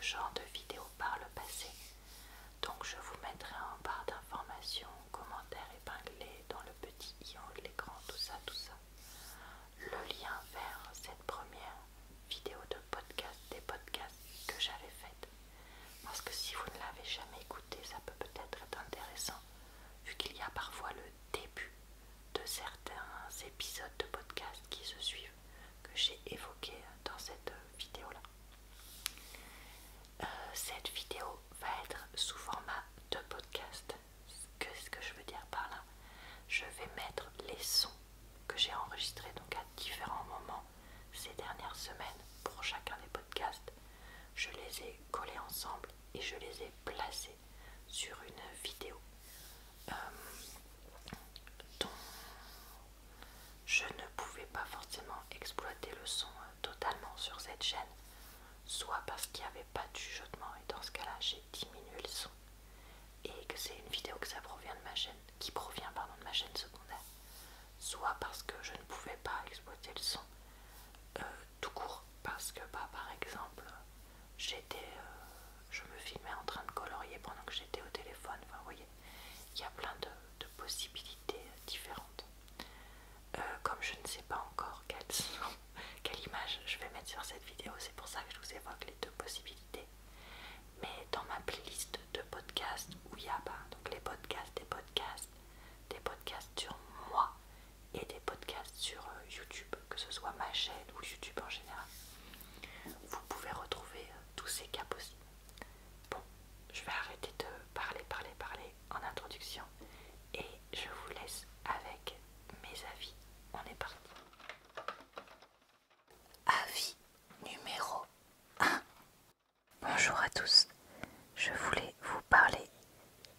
genre de vidéo par le passé. Donc je vous mettrai en barre d'informations, commentaires épinglés dans le petit i en haut de l'écran, tout ça, le lien vers cette première vidéo de podcast, des podcasts que j'avais faites. Parce que si vous ne l'avez jamais écouté, ça peut peut-être être intéressant, vu qu'il y a parfois le début de certains épisodes de podcast qui se suivent, que j'ai évoqué dans cette vidéo-là. Cette vidéo va être sous format de podcast. Qu'est-ce que je veux dire par là? Je vais mettre les sons que j'ai enregistrés donc à différents moments ces dernières semaines pour chacun des podcasts. Je les ai collés ensemble et je les ai placés sur une vidéo dont je ne pouvais pas forcément exploiter le son totalement sur cette chaîne, soit parce qu'il n'y avait pas de chuchotement et dans ce cas-là j'ai diminué le son, et que c'est une vidéo que ça provient de ma chaîne, qui provient de ma chaîne secondaire, soit parce que je ne pouvais pas exploiter le son tout court, parce que par exemple je me filmais en train de colorier pendant que j'étais au téléphone. Enfin, vous voyez, il y a plein de possibilités différentes. Comme je ne sais pas encore quelle image je vais mettre sur cette vidéo, c'est pour ça que je vous évoque les deux possibilités. Mais dans ma playlist de podcasts où il y a donc les podcasts, des podcasts sur moi et des podcasts sur YouTube, que ce soit ma chaîne ou YouTube en général, vous pouvez retrouver tous ces cas possibles. Bon, je vais arrêter de parler en introduction et je vous laisse avec mes avis. On est parti. Avis numéro 1. Bonjour à tous. Je voulais vous parler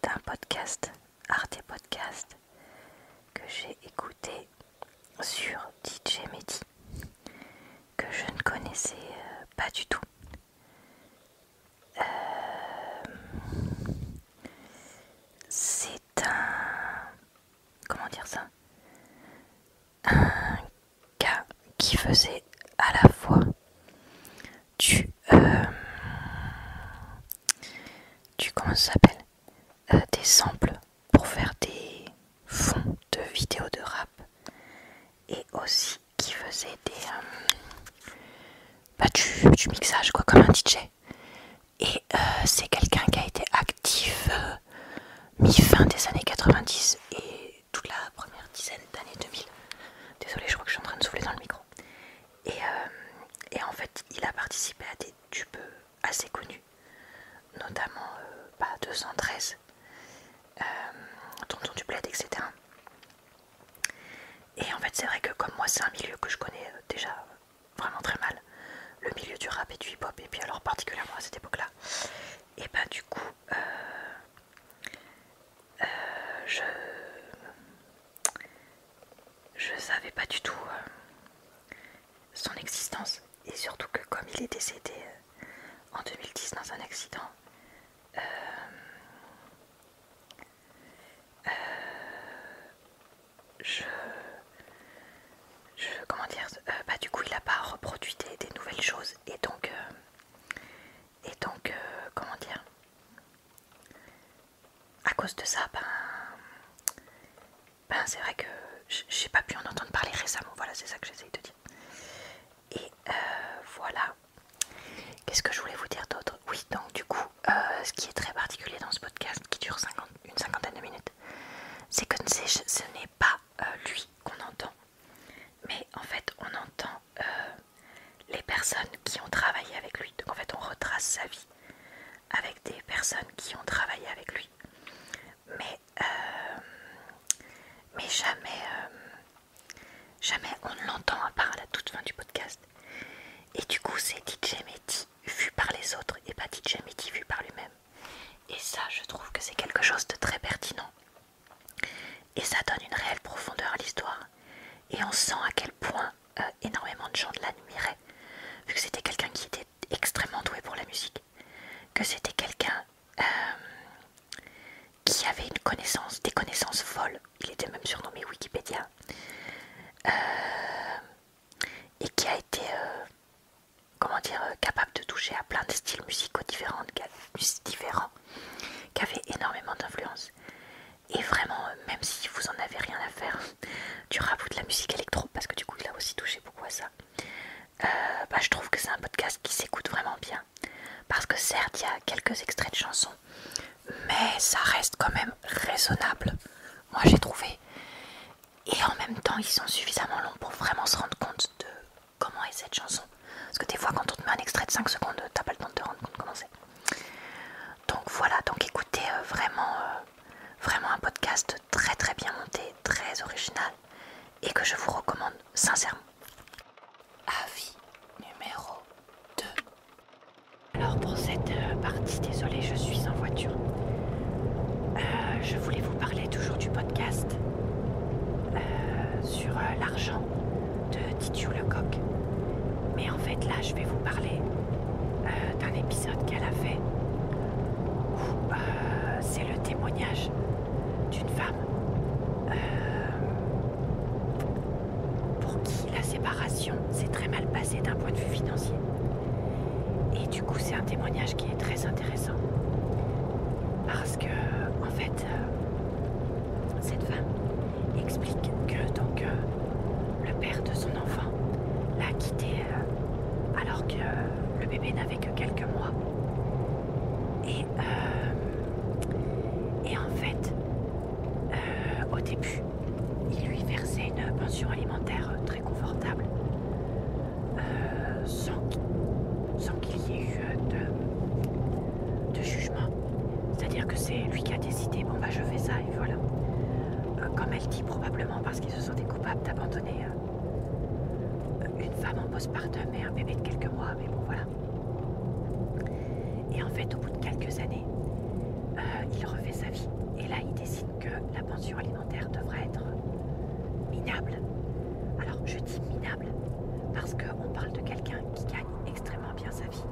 d'un podcast, Arte Podcast, que j'ai écouté sur DJ Mehdi, que je ne connaissais pas du tout. C'est un... comment dire ça? Un gars qui faisait à la fois du comment ça s'appelle? Des samples pour faire des fonds de vidéos de rap, et aussi qui faisait du mixage quoi, comme un DJ. Et c'est quelqu'un qui a été actif mi-fin des années 90 et toute la première dizaine d'années 2000. Désolée, je crois que je suis en train de souffler dans le micro. Et en fait, il a participé à des tubes assez connus, notamment 213, Tonton du Bled, etc. Et en fait, c'est vrai que comme moi, c'est un milieu que je connais déjà vraiment très mal, le milieu du rap et du hip-hop, et puis alors particulièrement à cette époque-là. Et du coup, je savais pas du tout son existence, et surtout que comme il est décédé en 2010 dans un accident, comment dire, du coup il a pas reproduit des nouvelles choses, et donc comment dire, à cause de ça, c'est vrai que j'ai pas pu en entendre parler récemment. Voilà, c'est ça que j'essaye de dire. Et voilà. Qu'est-ce que je voulais vous dire d'autre? Oui, donc du coup, ce qui est très particulier dans ce podcast, qui dure une cinquantaine de minutes, c'est que ce n'est pas lui qu'on entend, mais en fait on entend les personnes qui ont travaillé avec lui. Donc en fait on retrace sa vie avec des personnes qui ont travaillé avec lui, mais jamais on ne l'entend à part à la toute fin du podcast. Et du coup c'est DJ Mehdi vu par les autres et pas DJ Mehdi vu par lui-même. Et ça, je trouve que c'est quelque chose de très pertinent. Et ça donne une réelle profondeur à l'histoire. Et on sent à quel point énormément de gens l'admiraient, vu que c'était quelqu'un qui était extrêmement doué pour la musique, que c'était quelqu'un qui avait des connaissances folles. Il était même surnommé Wikipédia. Et qui a été, touché à plein de styles musicaux différents, qui avaient énormément d'influence. Et vraiment, même si vous en avez rien à faire du rap ou de la musique électro, parce que du coup il a aussi touché beaucoup à ça, je trouve que c'est un podcast qui s'écoute vraiment bien. Parce que certes, il y a quelques extraits de chansons, mais ça reste quand même raisonnable, moi j'ai trouvé. Et en même temps, ils sont suffisamment longs pour vraiment se rendre compte de comment est cette chanson. Parce que des fois, quand on te met un extrait de 5 secondes, t'as pas le temps de te rendre compte comment c'est. Donc voilà, donc écoutez, vraiment un podcast très très bien monté, très original, et que je vous recommande sincèrement. Avis numéro 2. Alors pour cette partie, désolée, je suis en voiture. Je voulais vous parler toujours du podcast sur l'argent de Titu Lecoq. Mais en fait là je vais vous parler d'un épisode qu'elle a fait où c'est le témoignage d'une femme pour qui la séparation s'est très mal passée d'un point de vue financier. Et du coup c'est un témoignage qui est très intéressant parce que en fait cette femme explique que donc le père de son enfant l'a quitté alors que le bébé n'avait que quelques mois. Et en fait, au début, il lui versait une pension alimentaire très confortable, sans qu'il y ait eu de jugement. C'est-à-dire que c'est lui qui a décidé, bon bah je fais ça et voilà. Comme elle dit, probablement parce qu'il se sentait coupable d'abandonner une femme en postpartum et un bébé de quelques mois, mais bon voilà. Et en fait, au bout de quelques années, il refait sa vie. Et là, il décide que la pension alimentaire devrait être minable. Alors, je dis minable parce qu'on parle de quelqu'un qui gagne extrêmement bien sa vie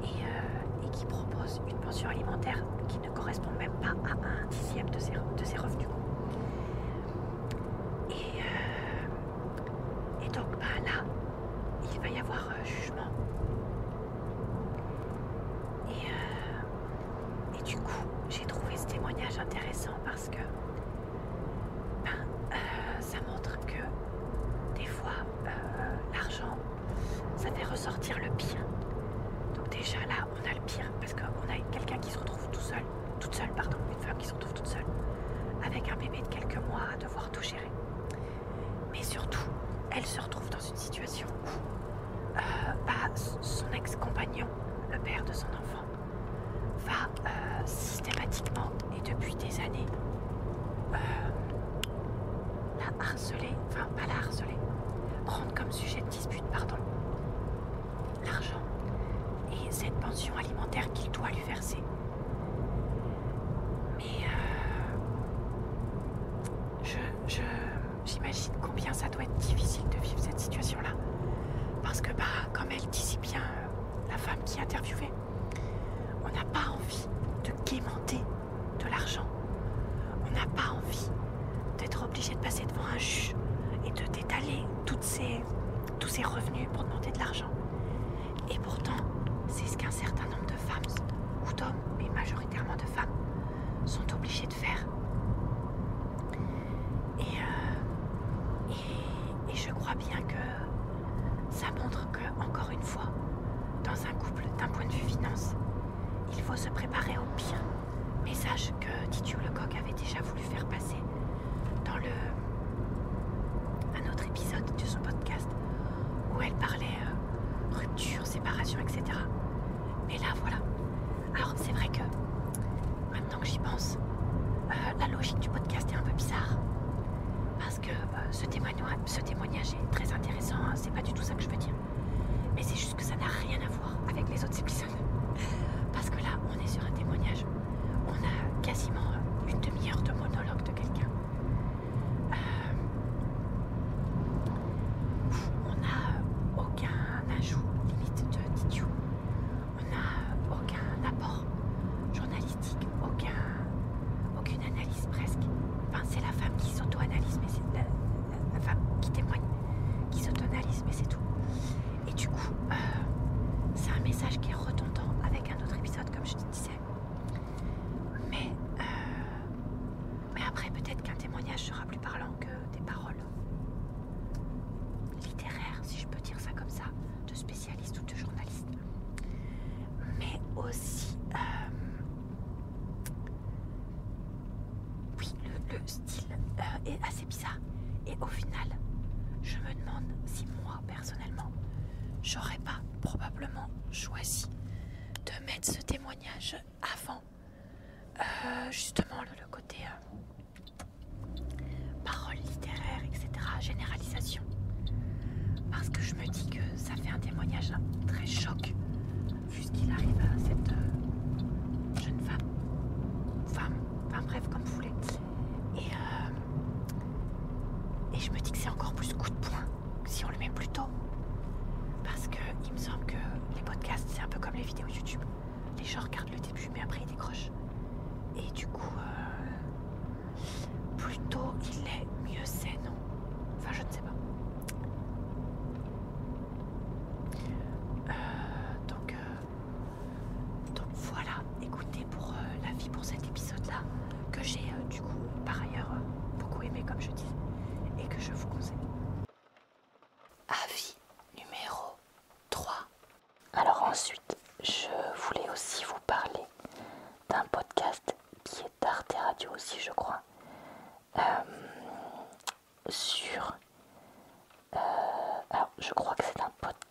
et qui propose une pension alimentaire qui ne correspond même pas à un dixième de ses revenus. Et donc là, il va y avoir jugement. Et du coup, j'ai trouvé ce témoignage intéressant parce que ça montre que des fois, l'argent, ça fait ressortir le pire. Donc déjà là, on a le pire parce qu'on a quelqu'un qui se retrouve toute seule, une femme qui se retrouve toute seule, avec un bébé de quelques mois à devoir tout gérer. Mais surtout, elle se retrouve dans une situation où son ex-compagnon, le père de son enfant, va systématiquement et depuis des années la harceler, enfin pas la harceler, prendre comme sujet de dispute, l'argent et cette pension alimentaire qu'il doit lui verser. Mais j'imagine combien ça doit être difficile de vivre cette situation-là. Parce que comme elle dit si bien, la femme qui interviewait, on n'a pas envie de quémander de l'argent. On n'a pas envie d'être obligé de passer devant un juge et de d'étaler tous ses revenus pour demander de l'argent. Et pourtant, c'est ce qu'un certain nombre de femmes, ou d'hommes, mais majoritairement de femmes, sont obligés de faire. Et je crois bien que ça montre que, encore une fois, dans un couple, d'un point de vue finance, il faut se préparer au pire. Message que Titu Lecoq avait déjà voulu faire passer dans un autre épisode de son podcast où elle parlait rupture, séparation, etc. Mais là, voilà. Alors, c'est vrai que, maintenant que j'y pense, la logique du podcast est un peu bizarre. Parce que ce témoignage est très intéressant, hein, c'est pas du tout ça que je veux dire. Mais c'est juste que ça n'a rien à voir avec les autres épisodes. Parce que là, on est sur un témoignage. On a quasiment une demi-heure de monologue de quelqu'un. On n'a aucun ajout limite de Titu. On n'a aucun apport journalistique, aucune analyse presque. Enfin, c'est la femme qui s'auto-analyse, mais c'est la femme qui témoigne, qui s'auto-analyse, mais c'est tout. est assez bizarre. Et au final, je me demande si moi, personnellement, j'aurais pas probablement choisi de mettre ce témoignage avant justement le côté parole littéraire, etc., généralisation. Parce que je me dis que ça fait un témoignage très choc, vu ce qu'il arrive à cette jeune femme, enfin bref, comme vous voulez. Et je me dis que c'est encore plus coup de poing si on le met plus tôt. Parce que il me semble que les podcasts, c'est un peu comme les vidéos YouTube. Les gens regardent le début, mais après ils décrochent. Et du coup, plus tôt il est, mieux c'est, non? Enfin, je ne sais pas. Donc voilà, écoutez pour l'avis pour cet épisode-là, que j'ai du coup par ailleurs beaucoup aimé comme je disais, et que je vous conseille. Avis numéro 3. Alors ensuite, je voulais aussi vous parler d'un podcast qui est d'Arte Radio aussi, je crois, sur... alors je crois que c'est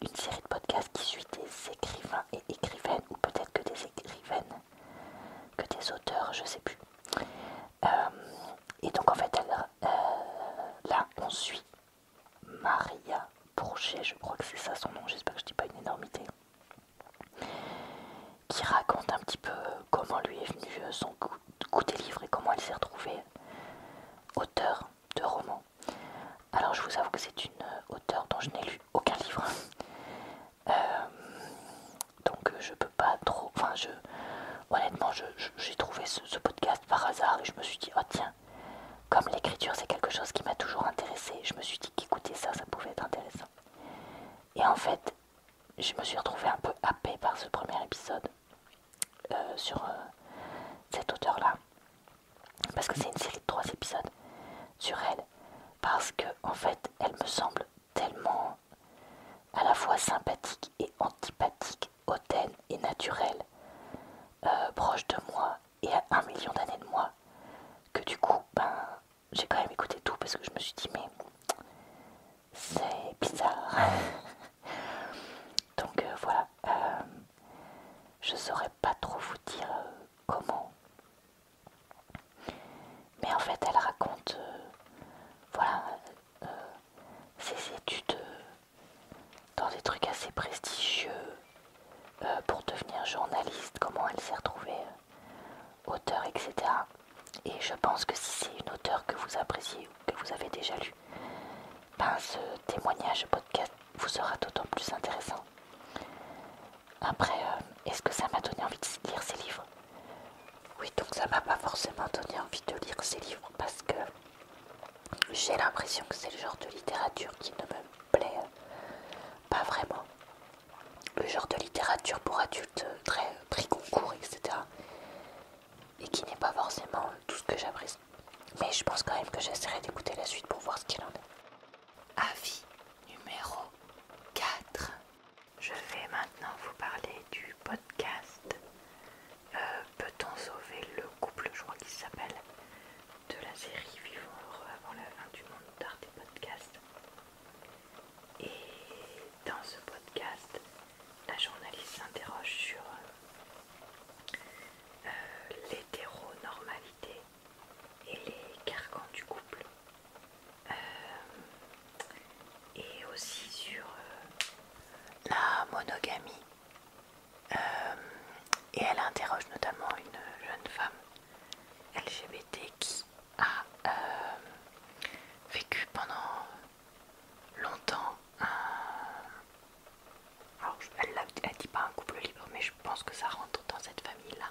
une série de podcasts qui suit des écrivains et écrivaines, ou peut-être que des écrivaines, que des auteurs, je sais plus. Et donc en fait, là on suit Maria Bourget, je crois que c'est ça son nom, j'espère que je dis pas une énormité, qui raconte un petit peu comment lui est venu son goût des livres et comment elle s'est retrouvée auteure de romans. Alors je vous avoue que c'est une auteure dont je n'ai lu aucun livre, donc je peux pas trop, enfin honnêtement j'ai trouvé ce podcast par hasard et je me suis dit oh tiens, comme l'écriture c'est quelque chose qui m'a toujours intéressée, je me suis dit qu'écouter ça pouvait être intéressant. Et en fait je me suis retrouvée un peu happée par ce premier épisode sur cet auteur là, parce que c'est une série de 3 épisodes sur elle, parce que en fait elle me semble tellement à la fois sympathique et antipathique, hautaine et naturelle, proche de moi et à 1 million d'années de moi, que du coup j'ai quand même écouté tout parce que je me suis dit mais c'est bizarre. Donc voilà, je saurais pas trop vous dire comment, mais en fait elle raconte voilà ses études dans des trucs assez prestigieux pour devenir journaliste, comment elle s'est retrouvée auteure, etc. Et je pense que si c'est une auteure que vous appréciez ou que vous avez déjà lu, ce témoignage podcast vous sera d'autant plus intéressant. Après, est-ce que ça m'a donné envie de lire ces livres? Oui, donc ça m'a pas forcément donné envie de lire ces livres parce que j'ai l'impression que c'est le genre de littérature qui ne me plaît pas vraiment. Le genre de littérature pour adultes très prix concours, etc. Et qui n'est pas forcément tout ce que j'apprécie. Mais je pense quand même que j'essaierai d'écouter la suite pour voir ce qu'il en est. Avis numéro 4. Je vais maintenant vous parler du podcast Peut-on sauver le couple, je crois qu'il s'appelle, de la série Vivons heureux avant la fin du monde d'Arte Podcast. Et dans ce podcast, la journaliste s'interroge sur l'hétéronormalité et les carcans du couple, et aussi sur la monogamie, et elle interroge notamment une jeune femme LGBT qui a vécu pendant longtemps alors elle dit pas un couple libre, mais je pense que ça rentre dans cette famille là.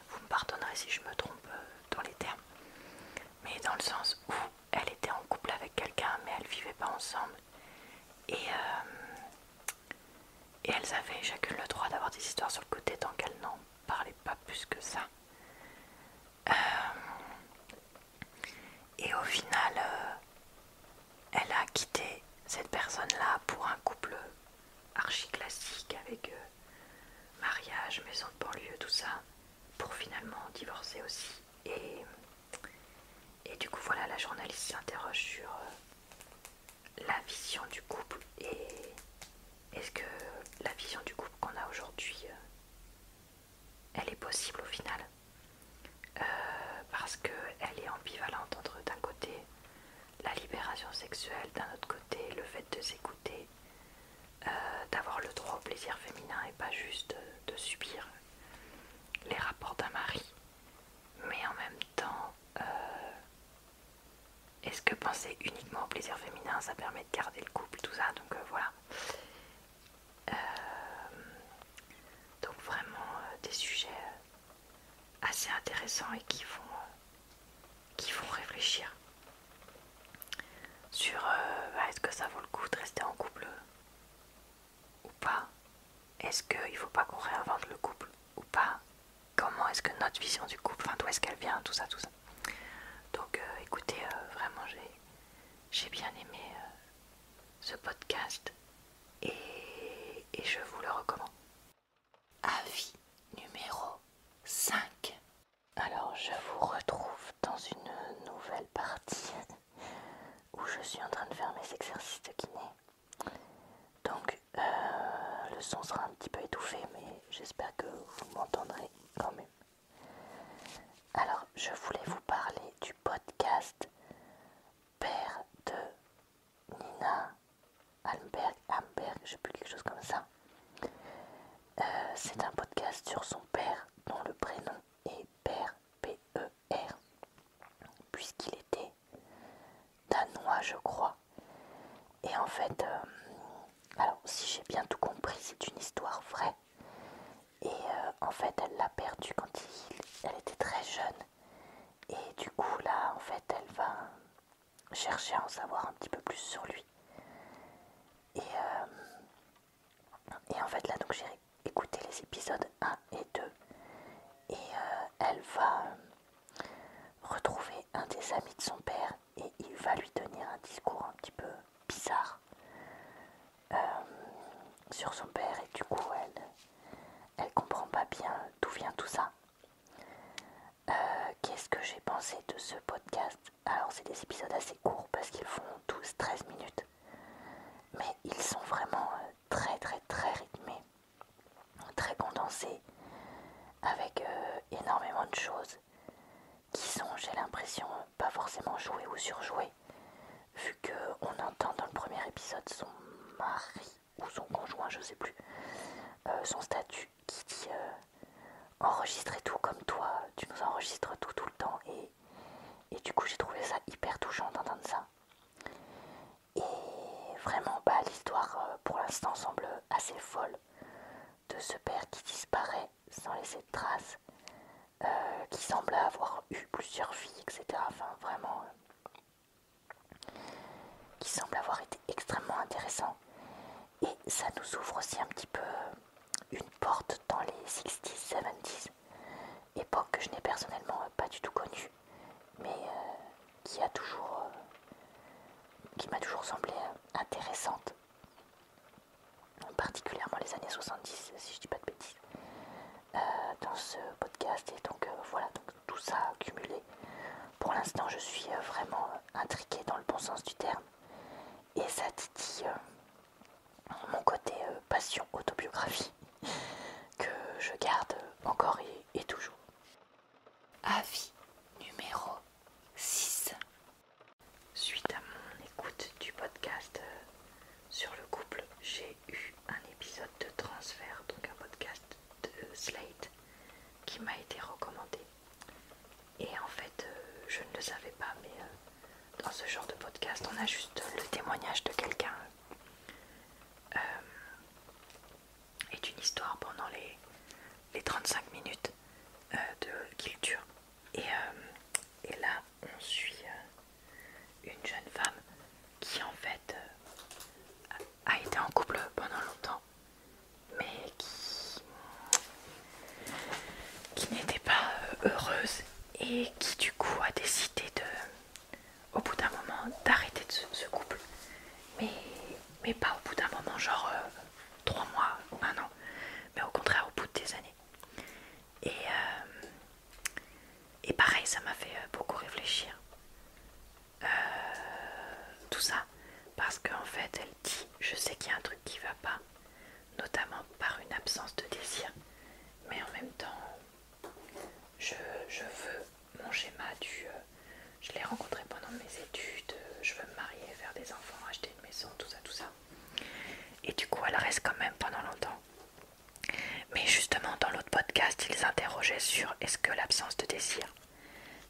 Vous me pardonnerez si je me trompe dans les termes, mais dans le sens où elle était en couple avec quelqu'un mais elles vivaient pas ensemble, et elles avaient chacune le droit d'avoir des histoires sur le côté tant qu'elles n'en parlaient pas plus que ça. Et au final elle a quitté cette personne là pour un couple archi classique avec mariage, maison de banlieue, tout ça, pour finalement divorcer aussi. plaisir féminin et pas juste de subir les rapports d'un mari. Mais en même temps, est-ce que penser uniquement au plaisir féminin, ça permet de garder le couple, tout ça, donc voilà. Donc vraiment des sujets assez intéressants et qui font réfléchir sur est-ce que ça vaut le coup de rester en couple ou pas. Est-ce qu'il ne faut pas qu'on réinvente le couple ou pas. Comment est-ce que notre vision du couple, enfin d'où est-ce qu'elle vient, tout ça. Donc écoutez, vraiment j'ai bien aimé ce podcast et je vous le recommande. Avis numéro 5. Alors je vous retrouve dans une nouvelle partie où je suis en train de faire mes exercices de kiné. Donc le son sera un petit peu étouffé, mais j'espère que vous m'entendrez quand même. Alors je voulais vous parler du podcast Père de Nina Amberg, je sais plus, quelque chose comme ça. C'est un podcast sur son père dont le prénom est Père, P-E-R, puisqu'il était danois je crois. Et en fait, alors si j'ai bien tout compris, c'est une histoire vraie. Et en fait elle l'a perdu quand elle était très jeune. Et du coup là en fait elle va chercher à en savoir un petit peu plus sur lui. Et en fait là donc j'ai écouté les épisodes 1 et 2. Et elle va retrouver un des amis de son père et il va lui tenir un discours un petit peu bizarre sur son père. Et du coup elle comprend pas bien d'où vient tout ça. Qu'est-ce que j'ai pensé de ce podcast? Alors c'est des épisodes assez courts parce qu'ils font tous 13 minutes. Mais ils sont vraiment très très très rythmés, très condensés, avec énormément de choses qui sont, j'ai l'impression, pas forcément jouées ou surjouées, vu qu'on entend dans le premier épisode son mari ou son conjoint, je sais plus, son statut qui dit enregistrer tout comme toi, tu nous enregistres tout le temps, et du coup j'ai trouvé ça hyper touchant d'entendre ça. Et vraiment l'histoire pour l'instant semble assez folle de ce père qui disparaît sans laisser de traces, qui semble avoir eu plusieurs filles, etc. Enfin vraiment qui semble avoir été extrêmement intéressant. Et ça nous ouvre aussi un petit peu une porte dans les 60s, 70s, époque que je n'ai personnellement pas du tout connue, mais qui m'a toujours semblé intéressante, particulièrement les années 70 si je dis pas de bêtises, dans ce podcast. Et donc voilà, donc tout ça accumulé, pour l'instant je suis vraiment intriguée dans le bon sens du terme, et ça titille mon côté passion autobiographie que je garde encore et toujours. Avis numéro 6. Suite à mon écoute du podcast sur le couple, j'ai eu un épisode de Transfert, donc un podcast de Slate qui m'a été recommandé. Et en fait, je ne le savais pas, mais dans ce genre de podcast, on a juste le témoignage de quelqu'un et d'une histoire pendant les 35 minutes qu'il dure. Et là, on suit une jeune femme qui en fait a été en couple pendant longtemps, mais qui n'était pas heureuse et qui du coup a décidé au bout d'un moment d'arrêter de ce couple, mais pas au bout d'un moment genre 3 mois, 1 an, mais au contraire au bout des années. Et pareil, ça m'a fait beaucoup réfléchir, tout ça, parce qu'en fait elle dit je sais qu'il y a un truc qui va pas, notamment par une absence de désir, mais en même temps je veux mon schéma du je l'ai rencontré pendant mes études, je veux me marier, faire des enfants, acheter une maison, tout ça. Et du coup elle reste quand même pendant longtemps interrogeait sur est-ce que l'absence de désir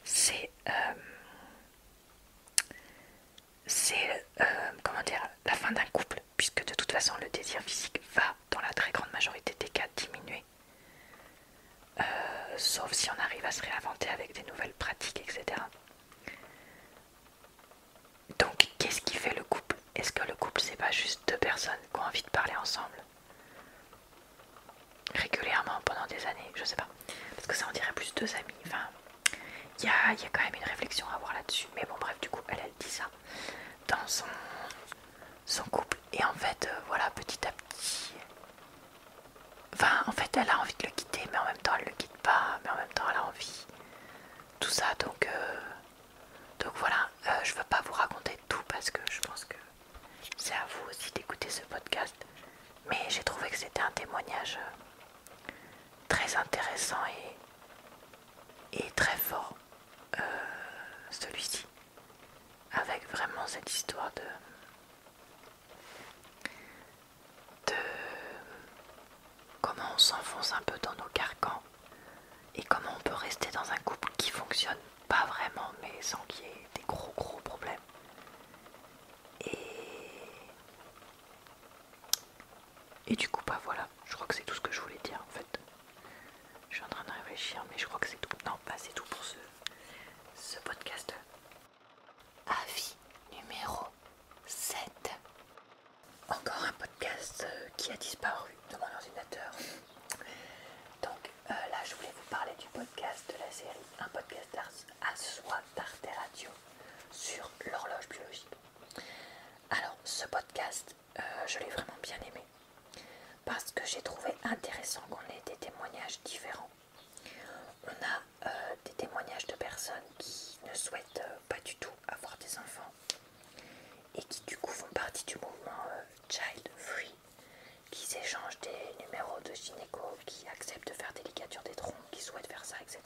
c'est comment dire, la fin d'un couple, puisque de toute façon le désir physique va dans la très grande majorité des cas diminuer, sauf si on arrive à se réinventer avec des nouvelles pratiques, etc. Donc qu'est-ce qui fait le couple? Est-ce que le couple c'est pas juste deux personnes qui ont envie de parler ensemble régulièrement pendant des années? Je sais pas, parce que ça on dirait plus deux amis. Enfin, il y a quand même une réflexion à avoir là-dessus, mais bon bref, du coup elle dit ça dans son couple, et en fait voilà, petit à petit, enfin en fait elle a envie de le quitter, mais en même temps elle le quitte pas, mais en même temps elle a envie, tout ça, donc voilà, je veux pas vous raconter tout parce que je pense que c'est à vous aussi d'écouter ce podcast, mais j'ai trouvé que c'était un témoignage très intéressant et très fort, celui-ci, avec vraiment cette histoire de comment on s'enfonce un peu dans nos carcans et comment on peut rester dans un couple qui fonctionne pas vraiment mais sans qu'il y ait des gros problèmes. Et du coup bah voilà, je crois que c'est tout ce que je voulais dire en fait. Je suis en train de réfléchir, mais je crois que c'est tout. Non, bah c'est tout pour ce podcast. Avis numéro 7. Encore un podcast qui a disparu de mon ordinateur. Donc là je voulais vous parler du podcast de la série Un podcast à soi d'Arte Radio sur l'horloge biologique. Alors ce podcast, je l'ai vraiment bien aimé parce que j'ai trouvé intéressant qu'on ait des témoignages différents. On a des témoignages de personnes qui ne souhaitent pas du tout avoir des enfants et qui du coup font partie du mouvement Child Free, qui s'échangent des numéros de gynéco, qui acceptent de faire des ligatures des troncs, qui souhaitent faire ça, etc.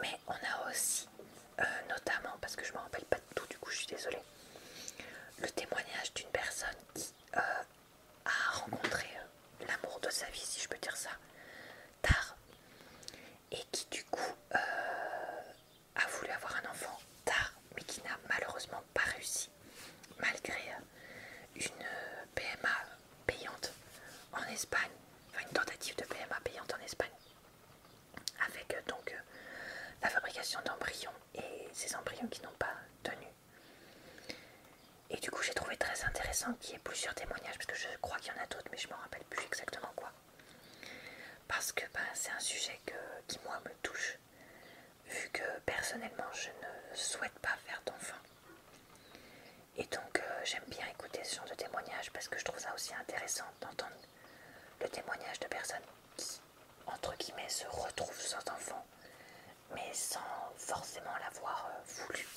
Mais on a aussi, notamment, parce que je ne me rappelle pas de tout, du coup je suis désolée, le témoignage d'une personne qui a rencontré l'amour de sa vie, si je peux dire ça, tard, et qui du coup a voulu avoir un enfant tard, mais qui n'a malheureusement pas réussi, malgré une PMA payante en Espagne, enfin une tentative de PMA payante en Espagne, avec donc la fabrication d'embryons et ces embryons qui n'ont pas tenu. Et du coup j'ai trouvé très intéressant qu'il y ait plusieurs témoignages, parce que je crois qu'il y en a d'autres mais je ne me rappelle plus exactement quoi, parce que c'est un sujet qui moi me touche, vu que personnellement je ne souhaite pas faire d'enfant. Et donc j'aime bien écouter ce genre de témoignages parce que je trouve ça aussi intéressant d'entendre le témoignage de personnes qui, entre guillemets, se retrouvent sans enfant, mais sans forcément l'avoir voulu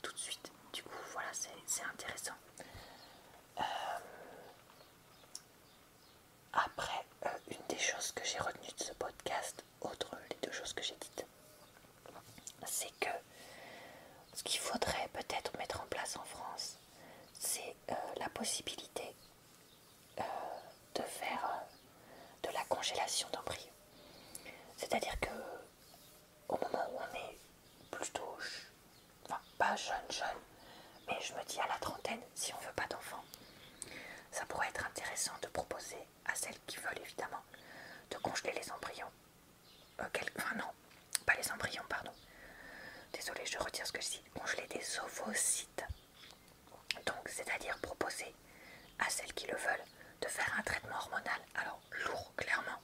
tout de suite. Du coup voilà, c'est intéressant. Après, une des choses que j'ai retenues de ce podcast, outre les deux choses que j'ai dites, c'est que ce qu'il faudrait peut-être mettre en place en France, c'est la possibilité de faire de la congélation d'embryons. C'est-à-dire que au moment où on est plutôt, enfin pas jeune, mais je me dis à la trentaine, si on veut pas d'enfant, ça pourrait être intéressant de proposer à celles qui veulent évidemment de congeler les embryons. Enfin non, pas les embryons, pardon. Désolée, je retire ce que je dis. Congeler des ovocytes. Donc, c'est-à-dire proposer à celles qui le veulent de faire un traitement hormonal, alors lourd clairement,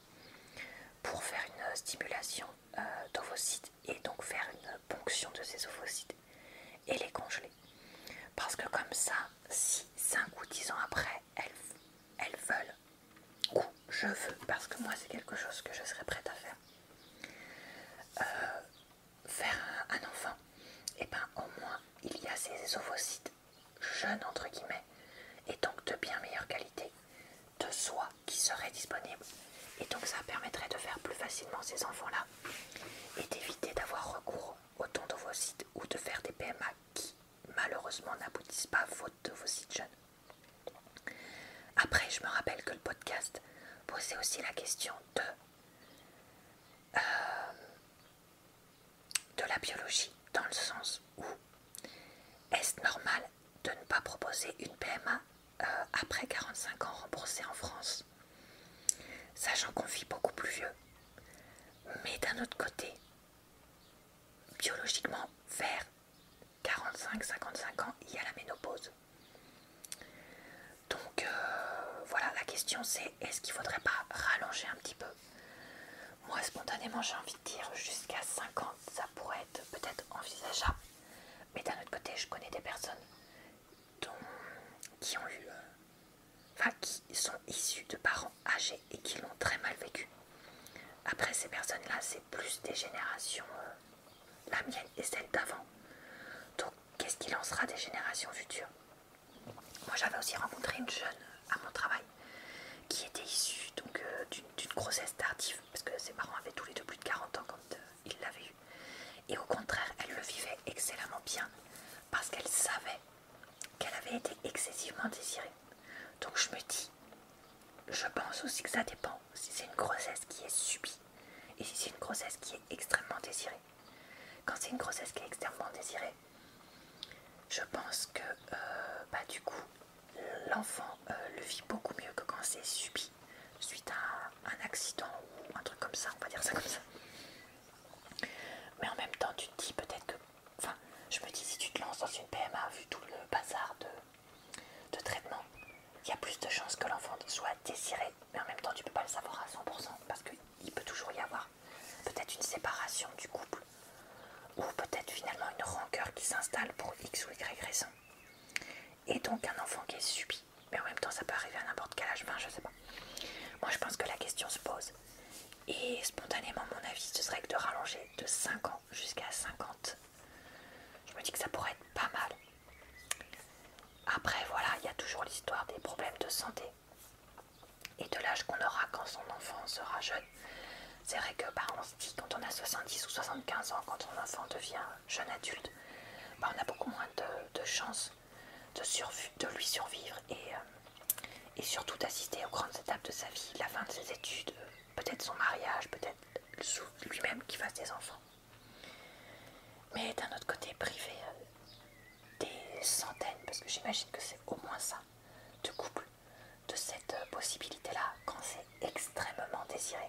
pour faire une stimulation d'ovocytes et donc faire une ponction de ces ovocytes et les congeler. Parce que comme ça, si 5 ou 10 ans après, elles veulent, ou je veux, parce que moi c'est quelque chose que je serais prête à faire, faire un enfant, et au moins il y a ces ovocytes jeunes entre guillemets, et donc de bien meilleure qualité, de soie qui seraient disponibles, et donc ça permettrait de faire plus facilement ces enfants-là, et d'éviter d'avoir recours au don d'ovocytes ou de faire des PMA qui malheureusement n'aboutissent pas faute d'ovocytes jeunes. Après, je me rappelle que le podcast poser aussi la question de la biologie, dans le sens où est-ce normal de ne pas proposer une PMA après 45 ans remboursée en France, sachant qu'on vit beaucoup plus vieux. Mais d'un autre côté, biologiquement, vers 45-55 ans, il y a la ménopause. Donc voilà, la question c'est, est-ce qu'il ne faudrait pas rallonger un petit peu? Moi spontanément j'ai envie de dire jusqu'à 50, ça pourrait être peut-être envisageable. Mais d'un autre côté, je connais des personnes qui ont eu, qui sont issues de parents âgés et qui l'ont très mal vécu. Après, ces personnes-là, c'est plus des générations, la mienne et celle d'avant. Donc, qu'est-ce qu'il en sera des générations futures? Moi, j'avais aussi rencontré une jeune à mon travail qui était issue d'une grossesse tardive, parce que ses parents avaient tous les deux plus de 40 ans quand ils l'avaient eu. Et au contraire, elle le vivait excellemment bien, parce qu'elle savait qu'elle avait été excessivement désirée. Donc je me dis, je pense aussi que ça dépend si c'est une grossesse qui est subie et si c'est une grossesse qui est extrêmement désirée. Quand c'est une grossesse qui est extrêmement désirée, je pense que du coup l'enfant le vit beaucoup mieux que quand c'est subi suite à un accident ou un truc comme ça, on va dire ça comme ça. Mais en même temps tu te dis peut-être que, je me dis, si tu te lances dans une PMA, vu tout le bazar de traitement, il y a plus de chances que l'enfant soit désiré, mais en même temps tu peux pas le savoir à 100% parce qu'il peut toujours y avoir peut-être une séparation du couple ou peut-être finalement une rancœur qui s'installe pour X ou Y raison. Et donc un enfant qui est subi, mais en même temps ça peut arriver à n'importe quel âge, je sais pas. Moi je pense que la question se pose. Et spontanément mon avis ce serait que de rallonger de 5 ans jusqu'à 50. Je me dis que ça pourrait être pas mal. Après voilà, il y a toujours l'histoire des problèmes de santé et de l'âge qu'on aura quand son enfant sera jeune. C'est vrai que on se dit quand on a 70 ou 75 ans, quand son enfant devient jeune adulte, on a beaucoup moins de chances de lui survivre et surtout d'assister aux grandes étapes de sa vie, la fin de ses études, peut-être son mariage, peut-être lui-même qui fasse des enfants. Mais d'un autre côté, privé des centaines, parce que j'imagine que c'est au moins ça, de couples, de cette possibilité-là, quand c'est extrêmement désiré,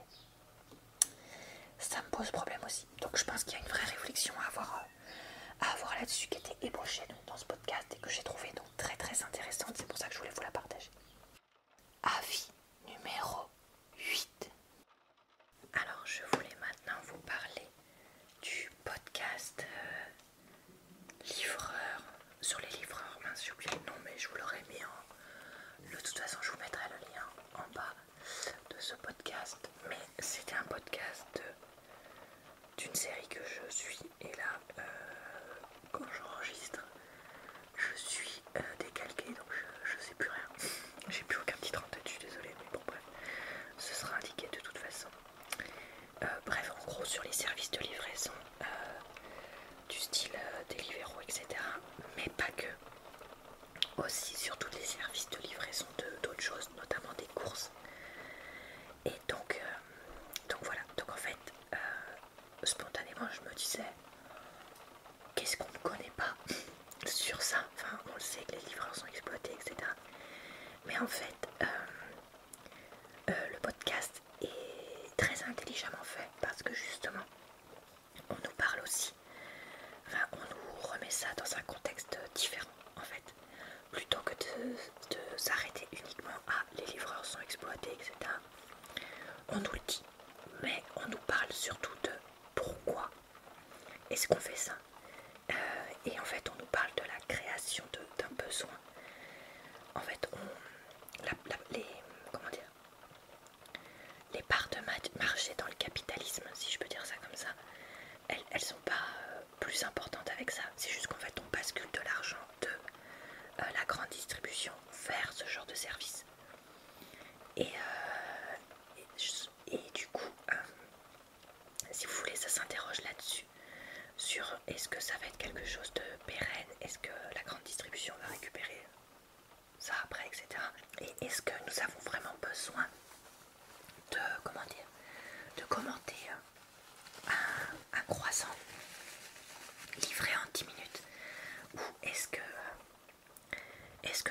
ça me pose problème aussi. Donc je pense qu'il y a une vraie réflexion à avoir là-dessus qui était ébauchée dans ce podcast et que j'ai trouvé donc très très intéressante. C'est pour ça que je voulais vous la partager. Avis numéro 8. Alors je voulais maintenant vous parler du podcast livreur, sur les livreurs. Mince, j'ai oublié le nom, mais je vous l'aurais mis de toute façon je vous mettrai le lien en bas de ce podcast. Mais c'était un podcast d'une série que je suis, et là quand j'enregistre je suis décalquée, donc je sais plus rien. J'ai plus aucun titre en tête, je suis désolée, mais bon bref, ce sera indiqué de toute façon. Bref, en gros sur les services de livraison du style Deliveroo, etc. Mais pas que. Aussi sur tous les services de livraison d'autres choses, notamment des courses. Et donc voilà, donc en fait spontanément je me disais, qu'est-ce qu'on ne connaît pas sur ça? On le sait que les livreurs sont exploités, etc. Mais en fait le podcast est très intelligemment fait parce que justement on nous parle aussi, on nous remet ça dans un contexte différent en fait, plutôt que de s'arrêter uniquement à les livreurs sont exploités, etc. On nous le dit, mais on nous parle surtout de pourquoi est-ce qu'on fait ça. Et en fait on nous parle de la création d'un besoin. En fait les parts de marché dans le capitalisme, si je peux dire ça comme ça, elles sont pas plus importantes avec ça. C'est juste qu'en fait on bascule de l'argent de la grande distribution vers ce genre de service. Et du coup si vous voulez, ça s'interroge là-dessus, sur est-ce que ça va être quelque chose de pérenne, est-ce que la grande distribution va récupérer ça après, etc. Et est-ce que nous avons vraiment besoin commander un croissant livré en 10 minutes, ou est-ce que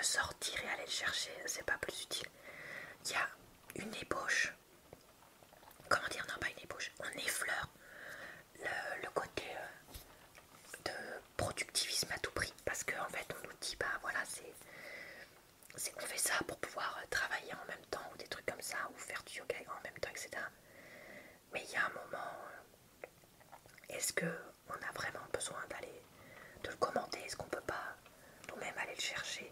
sortir et aller le chercher, c'est pas plus utile? Il y a une ébauche, comment dire, non pas une ébauche, on effleure le côté de productivisme à tout prix, parce qu'en fait on nous dit, bah voilà, on fait ça pour pouvoir travailler en même temps, ou des trucs comme ça, ou faire du yoga en même temps, etc. Mais il y a un moment, est-ce qu'on a vraiment besoin de le commander? Est-ce qu'on peut pas nous-mêmes aller le chercher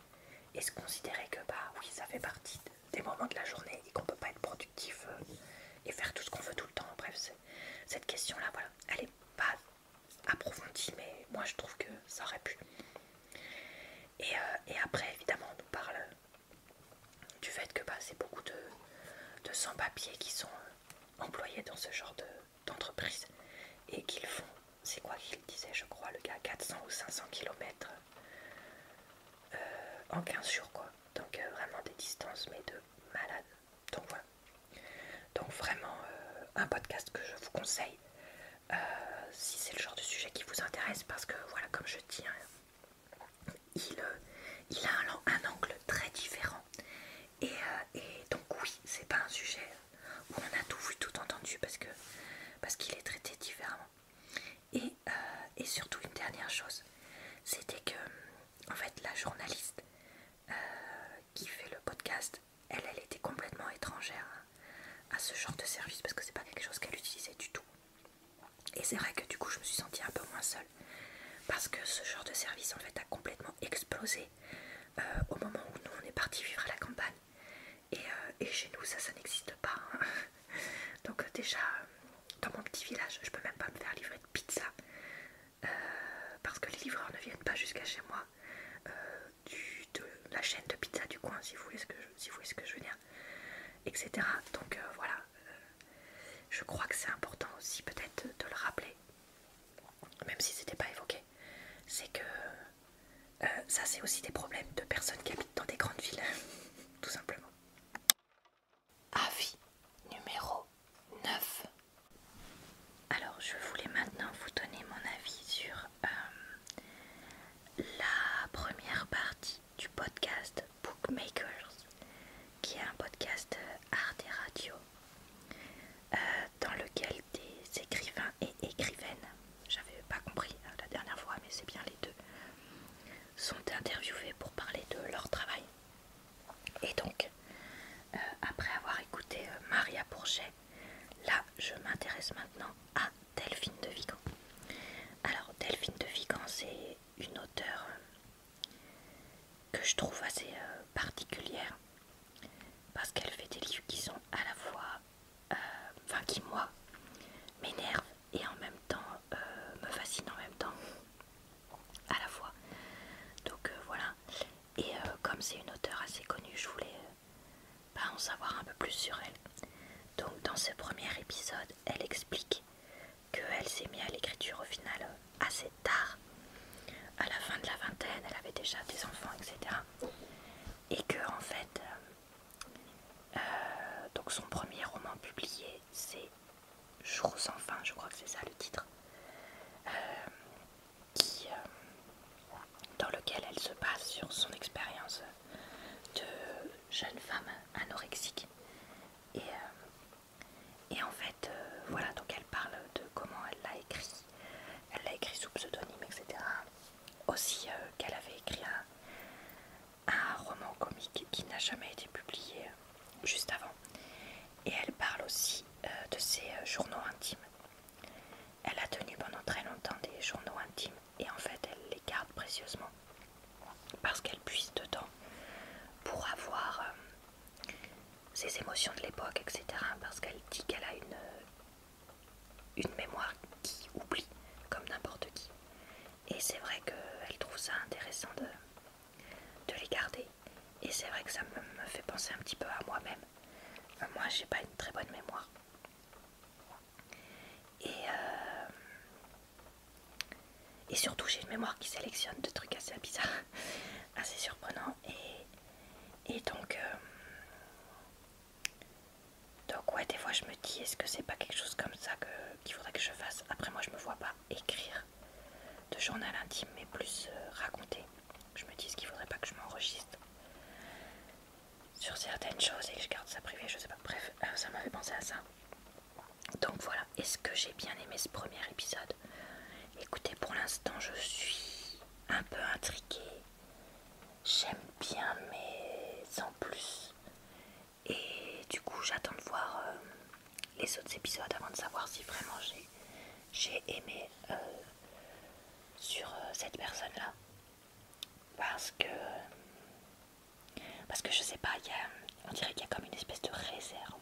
et se considérer que bah oui, ça fait partie des moments de la journée et qu'on peut pas être productif et faire tout ce qu'on veut tout le temps? Bref, cette question-là, voilà, elle est pas approfondie, mais moi je trouve que ça aurait pu. Et après, évidemment, on nous parle du fait que bah, c'est beaucoup de sans-papiers qui sont employés dans ce genre d'entreprise et qu'ils font, c'est quoi qu'il disait, je crois, le gars, 400 ou 500 km en 15 jours, quoi. Donc vraiment des distances, mais de malade. Donc voilà. Donc vraiment un podcast que je vous conseille si c'est le genre de sujet qui vous intéresse, parce que voilà, comme je dis, hein, il a un angle très différent. Et donc oui, c'est pas un sujet où on a tout vu, tout entendu, parce qu'il est traité différemment. Et surtout une dernière chose, c'était que en fait la journaliste qui fait le podcast, elle était complètement étrangère à ce genre de service, parce que c'est pas quelque chose qu'elle utilisait du tout. Et c'est vrai que du coup je me suis sentie un peu moins seule, parce que ce genre de service en fait a complètement explosé au moment où nous on est parti vivre à la campagne. Et chez nous ça n'existe pas, hein. Donc déjà dans mon petit village je peux même pas me faire livrer de pizza parce que les livreurs ne viennent pas jusqu'à chez moi, de la chaîne de pizza du coin, si vous voyez ce que je veux dire, etc. Donc voilà, je crois que c'est important aussi peut-être de le rappeler, même si c'était pas évoqué, c'est que ça c'est aussi des problèmes de personnes qui habitent dans des grandes villes, tout simplement. Avis numéro 9. Alors je voulais maintenant vous donner mon avis sur la première partie du podcast Bookmakers, qui est un podcast art et radio dans lequel des écrivains et écrivaines, j'avais pas compris la dernière fois mais c'est bien les deux, sont interviewés pour parler de leur travail. Et donc après avoir écouté Maria Bourget, là je m'intéresse maintenant à Delphine de Vigan. Alors Delphine de Vigan, c'est une auteure que je trouve assez particulière, parce qu'elle fait des livres qui sont à la fois enfin qui moi m'énervent et en même temps me fascinent en même temps à la fois. Donc voilà. Et comme c'est une auteure assez connue, je voulais en savoir un peu plus sur elle. Donc dans ce premier épisode, elle explique qu'elle s'est mise à l'écriture au final assez tard, à la fin de la vingtaine, elle avait déjà des enfants, etc. Et que en fait, donc son premier roman publié, c'est Jours sans fin, je crois que c'est ça le titre, dans lequel elle se base sur son expérience de jeune femme anorexique. Et en fait, voilà, donc elle parle de comment elle l'a écrit. Elle l'a écrit sous pseudonyme, etc. Aussi qu'elle avait écrit un roman comique qui n'a jamais été publié juste avant. Et elle parle aussi de ses journaux intimes. Elle a tenu pendant très longtemps des journaux intimes et en fait elle les garde précieusement parce qu'elle puise dedans pour avoir ses émotions de l'époque, etc. Parce qu'elle dit qu'elle a une mémoire qui oublie comme n'importe qui. Et c'est vrai qu'elle trouve ça intéressant de les garder. Et c'est vrai que ça me fait penser un petit peu à moi-même. Moi, j'ai pas une très bonne mémoire. Et surtout, j'ai une mémoire qui sélectionne de trucs assez bizarres, assez surprenants. Et donc ouais, des fois, je me dis, est-ce que c'est pas quelque chose comme journal intime mais plus raconté. Je me dis qu'il faudrait pas que je m'enregistre sur certaines choses et que je garde ça privé, je sais pas. Bref, ça m'a fait penser à ça. Donc voilà, est-ce que j'ai bien aimé ce premier épisode? Écoutez, pour l'instant je suis un peu intriguée. J'aime bien mais sans plus. Et du coup j'attends de voir les autres épisodes avant de savoir si vraiment j'ai aimé sur cette personne-là. Parce que je sais pas, on dirait qu'il y a comme une espèce de réserve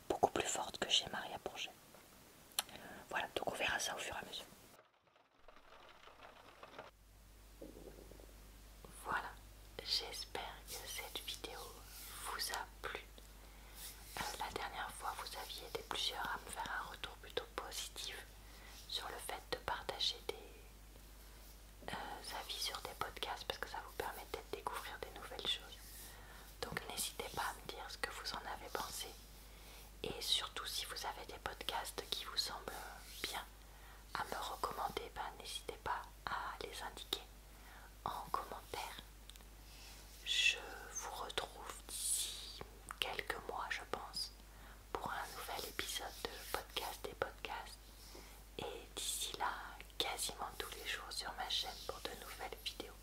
beaucoup plus forte que chez Maria Bourget. Voilà, donc on verra ça au fur et à mesure. Voilà, j'espère que cette vidéo vous a plu. La dernière fois, vous aviez été plusieurs à me faire un retour plutôt positif sur le fait de partager des avis sur des podcasts parce que ça vous permet de découvrir des nouvelles choses. Donc n'hésitez pas à me dire ce que vous en avez pensé et surtout si vous avez des podcasts qui vous semblent bien à me recommander, n'hésitez pas à les indiquer en commentaire. Je vous retrouve d'ici quelques mois je pense pour un nouvel épisode de Podcast des podcasts et d'ici là quasiment tous les jours sur ma chaîne pour de nouvelles vidéos.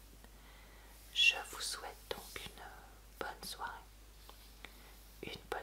Je vous souhaite donc une bonne soirée, une bonne